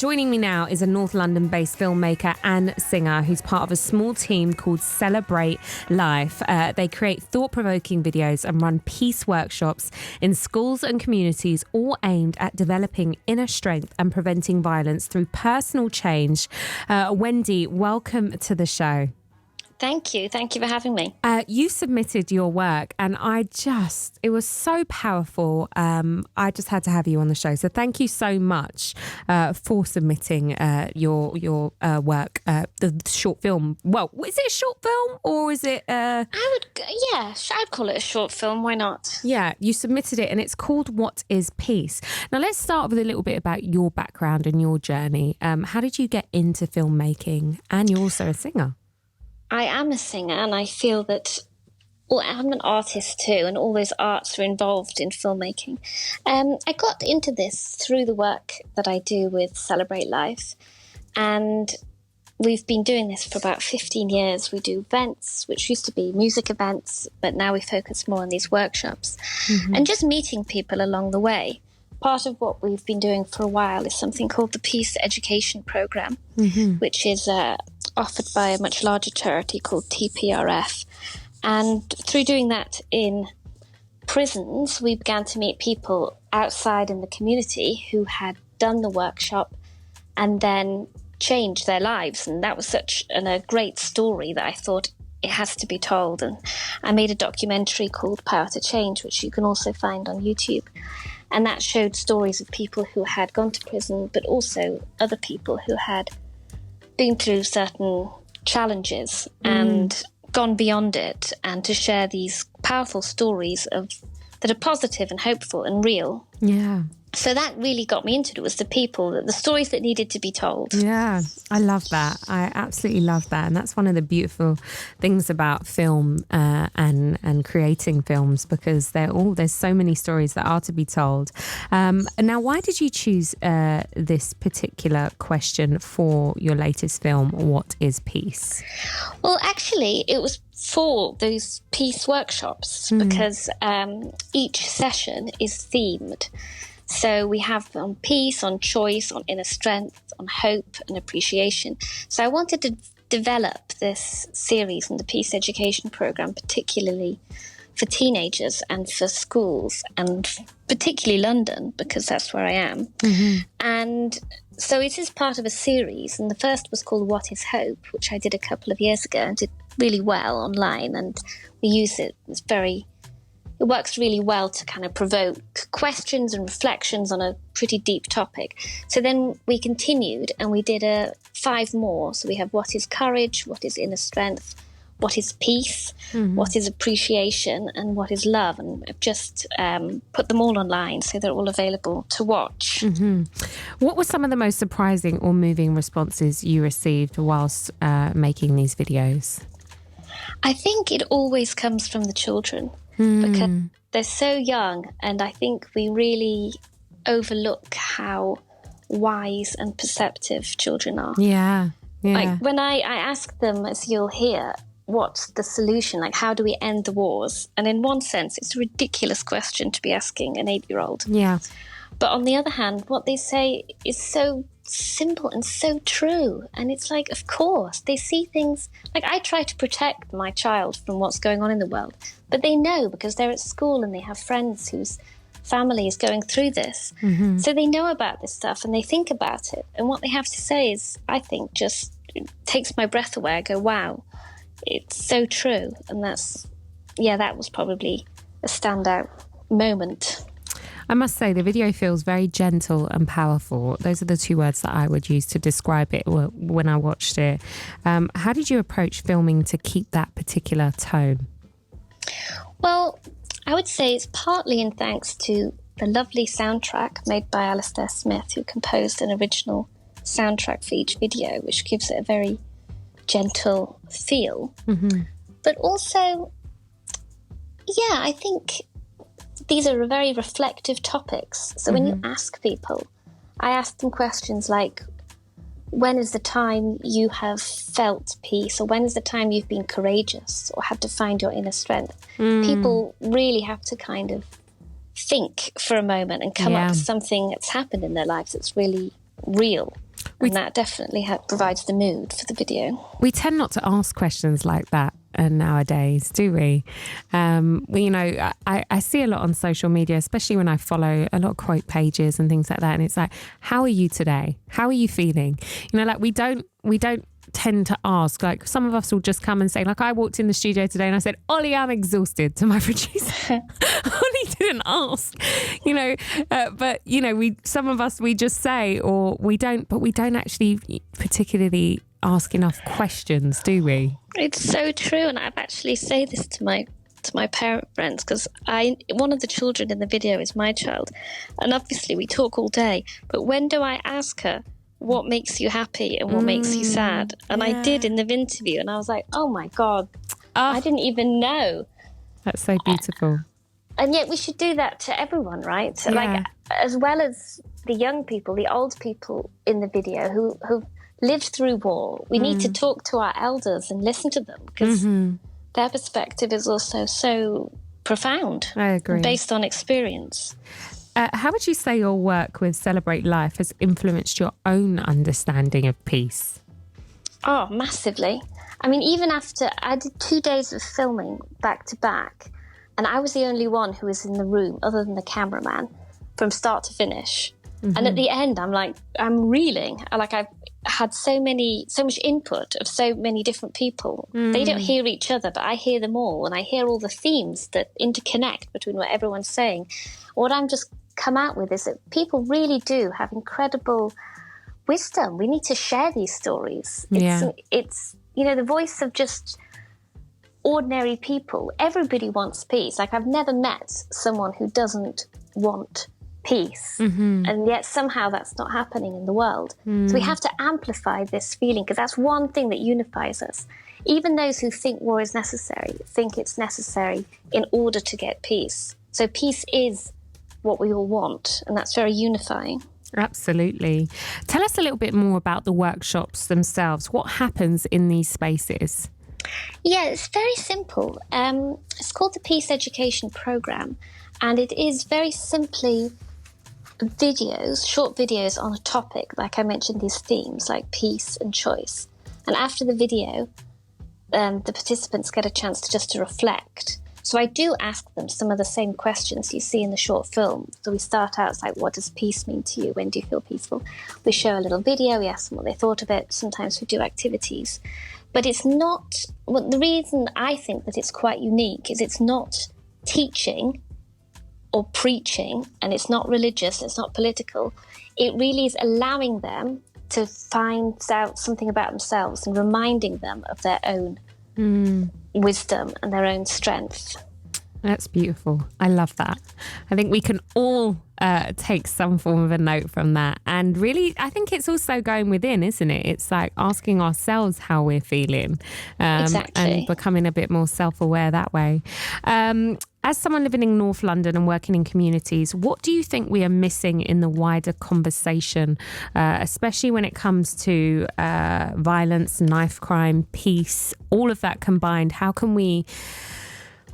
Joining me now is a North London-based filmmaker and singer who's part of a small team called Celebrate Life. They create thought-provoking videos and run peace workshops in schools and communities, all aimed at developing inner strength and preventing violence through personal change. Wendy, welcome to the show. Thank you. Thank you for having me. You submitted your work and it was so powerful. I just had to have you on the show. So thank you so much for submitting your work, the short film. Well, is it a short film or is it... I'd call it a short film. Why not? Yeah, you submitted it and it's called What is Peace? Now let's start with a little bit about your background and your journey. How did you get into filmmaking? And you're also a singer. I am a singer and I feel that, I'm an artist too, and all those arts are involved in filmmaking. I got into this through the work that I do with Celebrate Life, and we've been doing this for about 15 years. We do events, which used to be music events, but now we focus more on these workshops and just meeting people along the way. Part of what we've been doing for a while is something called the Peace Education Programme, which is offered by a much larger charity called TPRF. And through doing that in prisons, we began to meet people outside in the community who had done the workshop and then changed their lives. And that was such a great story that I thought it has to be told. And I made a documentary called Power to Change, which you can also find on YouTube. And that showed stories of people who had gone to prison, but also other people who had been through certain challenges and gone beyond it, and to share these powerful stories that are positive and hopeful and real. Yeah. So that really got me into it, was the stories that needed to be told. Yeah, I love that. I absolutely love that. And that's one of the beautiful things about film and creating films, because there's so many stories that are to be told. Now, why did you choose this particular question for your latest film, What is Peace? Well, actually, it was for those peace workshops, because each session is themed. So we have on peace, on choice, on inner strength, on hope and appreciation. So I wanted to develop this series and the Peace Education Programme, particularly for teenagers and for schools, and particularly London, because that's where I am. And so it is part of a series. And the first was called What is Hope, which I did a couple of years ago and did really well online. And we use it. It works really well to kind of provoke questions and reflections on a pretty deep topic. So then we continued and we did 5 more. So we have what is courage, what is inner strength, what is peace, what is appreciation, and what is love. And I've just put them all online, so they're all available to watch. What were some of the most surprising or moving responses you received whilst making these videos? I think it always comes from the children. Because they're so young, and I think we really overlook how wise and perceptive children are. Yeah. Like when I ask them, as you'll hear, what's the solution? Like, how do we end the wars? And in one sense, it's a ridiculous question to be asking an 8-year-old. Yeah. But on the other hand, what they say is so simple and so true. And it's like, of course, they see things. Like, I try to protect my child from what's going on in the world, but they know, because they're at school and they have friends whose family is going through this. So they know about this stuff and they think about it. And what they have to say is, I think, just takes my breath away. I go, wow, it's so true. And that was probably a standout moment. I must say, the video feels very gentle and powerful. Those are the 2 words that I would use to describe it when I watched it. How did you approach filming to keep that particular tone? Well, I would say it's partly in thanks to the lovely soundtrack made by Alistair Smith, who composed an original soundtrack for each video, which gives it a very gentle feel. But also, I think these are very reflective topics. So when you ask people, I ask them questions like, when is the time you have felt peace? Or when is the time you've been courageous or had to find your inner strength? People really have to kind of think for a moment and come up with something that's happened in their lives that's really real. And that definitely provides the mood for the video. We tend not to ask questions like that nowadays, do we? I see a lot on social media, especially when I follow a lot of quote pages and things like that. And it's like, how are you today? How are you feeling? We don't tend to ask. Like, some of us will just come and say, like, I walked in the studio today and I said, Ollie, I'm exhausted, to my producer. Ollie didn't ask, but some of us, we just say, or we don't actually particularly ask enough questions, do we? It's so true. And I've actually say this to my parent friends, because one of the children in the video is my child, and obviously we talk all day, but when do I ask her what makes you happy and what makes you sad? And I did in the interview, and I was like, oh my God, I didn't even know. That's so beautiful. And yet we should do that to everyone, right? So like, as well as the young people, the old people in the video who lived through war, we need to talk to our elders and listen to them, because their perspective is also so profound. I agree. Based on experience. How would you say your work with Celebrate Life has influenced your own understanding of peace? Oh, massively. I mean, even after I did 2 days of filming back to back, and I was the only one who was in the room other than the cameraman from start to finish. And at the end, I'm reeling. I've had so much input of so many different people. They don't hear each other, but I hear them all. And I hear all the themes that interconnect between what everyone's saying. What I'm just come out with is that people really do have incredible wisdom. We need to share these stories. It's the voice of just ordinary people. Everybody wants peace. Like, I've never met someone who doesn't want peace, and yet somehow that's not happening in the world. So we have to amplify this feeling, because that's one thing that unifies us. Even those who think war is necessary think it's necessary in order to get peace. So peace is what we all want, and that's very unifying. Absolutely. Tell us a little bit more about the workshops themselves. What happens in these spaces? Yeah, it's very simple. It's called the Peace Education Programme, and it is very simply short videos on a topic. Like I mentioned, these themes like peace and choice. And after the video, the participants get a chance to reflect. So I do ask them some of the same questions you see in the short film. So we start out, it's like, what does peace mean to you? When do you feel peaceful? We show a little video, we ask them what they thought of it. Sometimes we do activities. But it's not, the reason I think that it's quite unique is it's not teaching or preaching, and it's not religious, it's not political. It really is allowing them to find out something about themselves and reminding them of their own wisdom and their own strength. That's beautiful. I love that. I think we can all take some form of a note from that. And really, I think it's also going within, isn't it? It's like asking ourselves how we're feeling. Exactly. And becoming a bit more self-aware that way. As someone living in North London and working in communities, what do you think we are missing in the wider conversation, especially when it comes to violence, knife crime, peace, all of that combined? How can we...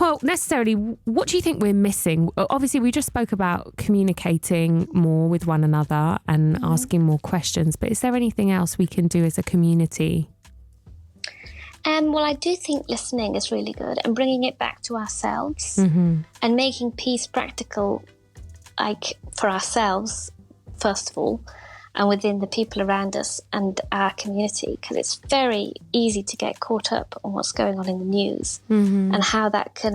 Well, necessarily, what do you think we're missing? Obviously, we just spoke about communicating more with one another and asking more questions, but is there anything else we can do as a community? Well, I do think listening is really good, and bringing it back to ourselves and making peace practical, like for ourselves, first of all, and within the people around us and our community, because it's very easy to get caught up on what's going on in the news and how that can,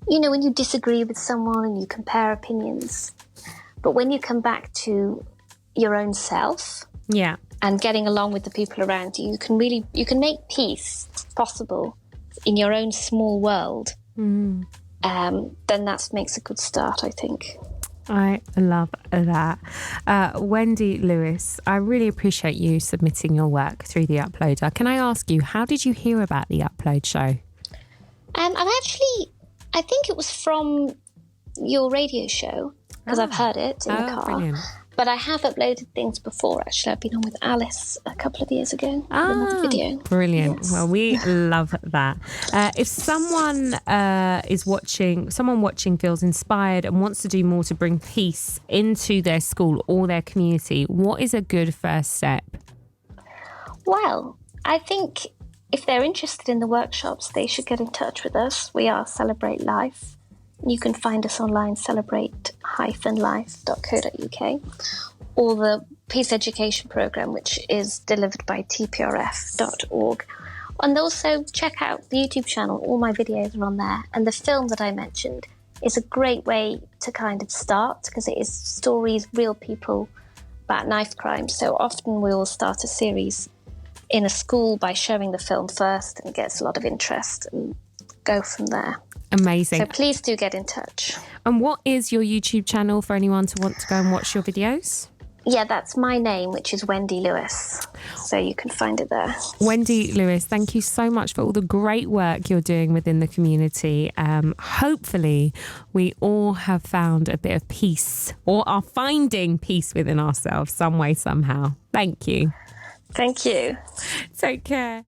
when you disagree with someone and you compare opinions, but when you come back to your own self and getting along with the people around you, you can make peace possible in your own small world. Then that makes a good start, I think. I love that. Wendy Lewis, I really appreciate you submitting your work through the Uploader. Can I ask you, how did you hear about the Upload show? I think it was from your radio show, because I've heard it in the car. Brilliant. But I have uploaded things before, actually. I've been on with Alice a couple of years ago with another video. Brilliant. Yes. Well, we love that. If someone someone watching feels inspired and wants to do more to bring peace into their school or their community, what is a good first step? Well, I think if they're interested in the workshops, they should get in touch with us. We are Celebrate Life. You can find us online, celebrate-life.co.uk, or the Peace Education Programme, which is delivered by tprf.org. And also check out the YouTube channel. All my videos are on there. And the film that I mentioned is a great way to kind of start, because it is stories, real people about knife crime. So often we will start a series in a school by showing the film first, and it gets a lot of interest, and go from there. Amazing. So please do get in touch. And what is your YouTube channel for anyone to want to go and watch your videos? Yeah, that's my name, which is Wendy Lewis. So you can find it there. Wendy Lewis, thank you so much for all the great work you're doing within the community. Hopefully we all have found a bit of peace, or are finding peace within ourselves some way, somehow. Thank you. Thank you. Take care.